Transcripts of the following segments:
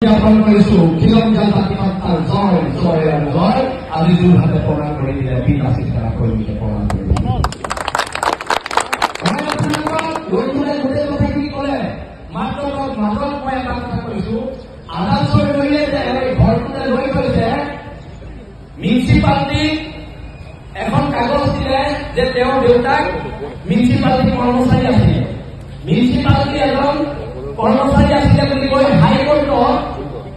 জ্ঞাপন কৰিছোঁ খিলঞ্জীয়া জাতি সত্তাৰ জয় জয় আৰু জয় আজি যোৰহাটে প্ৰমাণ কৰি দিলে বীৰ লাচিত সেনা কৰ্মীয়ে প্ৰমাণ কৰি দিলে। গোটেই কথাখিনি ক'লে মাত্ৰ মই এটা কথা কৈছোঁ আদালতৰ কৰিলে যে ঘৰটোতে লৈ গৈছে মিউনিচিপালিটি এখন কাগজ দিলে যে তেওঁৰ দেউতাক মিউনিচিপালিটি কৰ্মচাৰী আছিলে মিউনিচিপালিটি এজন কৰ্মচাৰী আছিলে বুলি কৈ হাইকোৰ্টত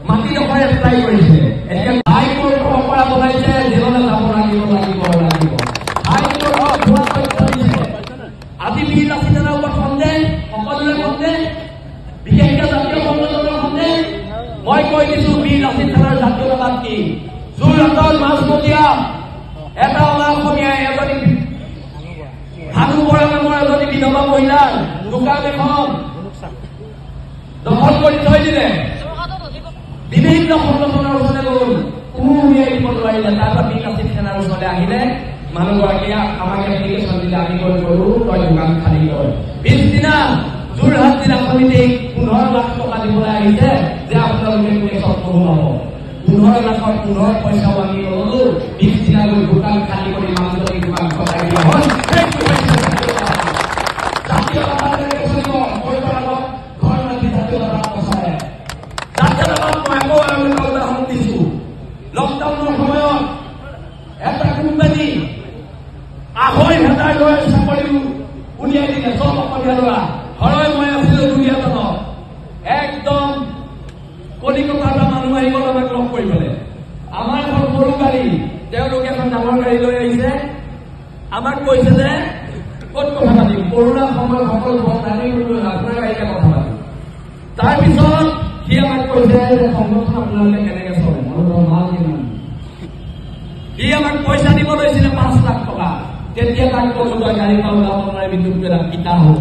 মাটিডোখৰ এপ্লাই কৰিছে। এতিয়া হাইকোৰ্টৰ অপৰাধ বনাইছে জেললৈ যাব লাগিব হাইকোৰ্টত আজি বীৰ লাচিত সেনাৰ ওপৰত সন্দেহ সকলোৰে সন্দেহ বিশেষকৈ জাতীয় সংগঠনৰ সন্দেহ। মই কৈ দিছোঁ বীৰ লাচিত সেনাৰ জাতীয়তাবাদ কি যোৰহাটৰ মাজমজিয়া এটা অনা অসমীয়াই এজনী ভানু বৰা নামৰ এজনী বিধৱা মহিলাৰ দোকান এখন দখল কৰি থৈ দিলে বিভিন্ন সংগঠনৰ ওচৰলৈ গ'ল কোনো উলিয়াই দিব নোৱাৰিলে। তাৰপৰা বীৰ লাচিত সেনাৰ ওচৰলৈ আহিলে মানুহগৰাকীয়ে আমাক এপ্লিকেশ্যন দিলে আমি গ'লো তই দোকান খালী কৰ। পিছদিনা যোৰহাট জিলা সমিতিক 15 লাখ টকা দিবলৈ আহিছে যে আপোনালোকে কোনে চব নহ'ব 15 লাখৰ 15 পইচাও আমি ল'লো। পিছদিনা গৈ দোকান খালী কৰি মানুহজনী দোকান সজাই দিয়া হ'ল। লকডাউনৰ সময়ত এটা কোম্পানী 2,500 ল'ৰাই চাকৰি উলিয়াই দিলে চব অসমীয়া ল'ৰা ঘৰলৈ মই আছিলো দুলীয়াজনত একদম কলিকতাৰ পৰা মানুহ আহি গ'ল আমাক লগ কৰিবলৈ। আমাৰ এখন সৰু গাড়ী তেওঁলোকে এখন ডাঙৰ গাড়ী লৈ আহিছে আমাক কৈছে যে ক'ত কথা পাতিম কৰোণাৰ সময়ত সকলো বন্ধ আমি আপোনাৰ গাড়ীতে কথা পাতিম। তাৰপিছত সি আমাক কৈছে যে সংগঠন আপোনালোকে কেনেকে চলে ভাল কিমান সি আমাক পইচা দিব লৈছিলে 5 লাখ টকা। তেতিয়া তাক ক'লো তই গাড়ী পৰা ওলাব নোৱাৰিবি তোক এটা পিতা হ'ব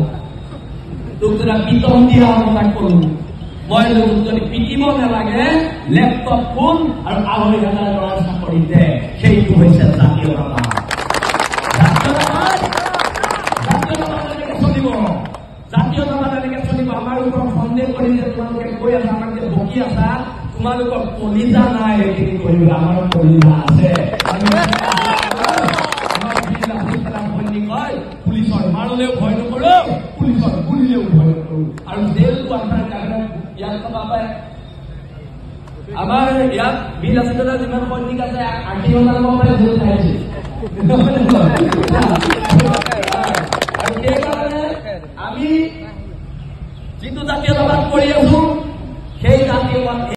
তোক এটা পিতন দিয়া হ'ব তাক ক'লো। মই যদি পিটিব নালাগে লেপটপ ফোন আৰু 2,500 ল'ৰাৰ চাকৰি দে সেইটো হৈছে জাতীয়তাবাদ। এনেকে চলিব জাতীয়তাবাদ এনেকে চলিব। আমাৰ ওপৰত সন্দেহ কৰি যে তোমালোকে কৈ আছা আমাক যে বকি আছা তোমালোকৰ কলিজা নাই এইখিনি কৰিব আমাৰ কলিজা আছে। পুলিচৰ মাৰলেও ভয় নকৰো পুলিচৰ গুলিলেও ভয় নকৰো আৰু জেল আপোনাৰ কাৰণে ইয়াত পাবাই আমাৰ ইয়াত বীৰ লাচিত সেনাৰ যিমান সৈনিক আছে 8,000 জেল খাইছে আৰু সেইকাৰণে আমি যিটো জাতীয়তাবাদ কৰি আছো সেই জাতীয়বাদ